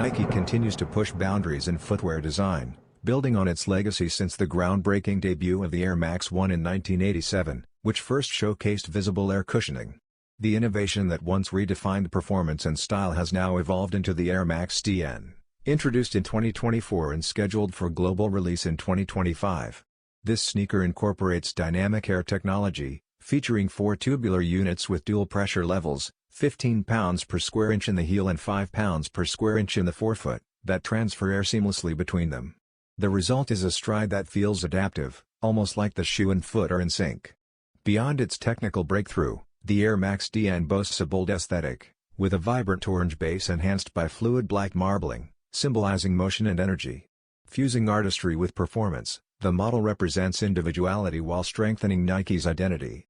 Nike continues to push boundaries in footwear design, building on its legacy since the groundbreaking debut of the Air Max 1 in 1987, which first showcased visible air cushioning. The innovation that once redefined performance and style has now evolved into the Air Max DN, introduced in 2024 and scheduled for global release in 2025. This sneaker incorporates dynamic air technology, featuring 4 tubular units with dual pressure levels, 15 pounds per square inch in the heel and 5 pounds per square inch in the forefoot, that transfer air seamlessly between them. The result is a stride that feels adaptive, almost like the shoe and foot are in sync. Beyond its technical breakthrough, the Air Max DN boasts a bold aesthetic, with a vibrant orange base enhanced by fluid black marbling, symbolizing motion and energy. Fusing artistry with performance, the model represents individuality while strengthening Nike's identity.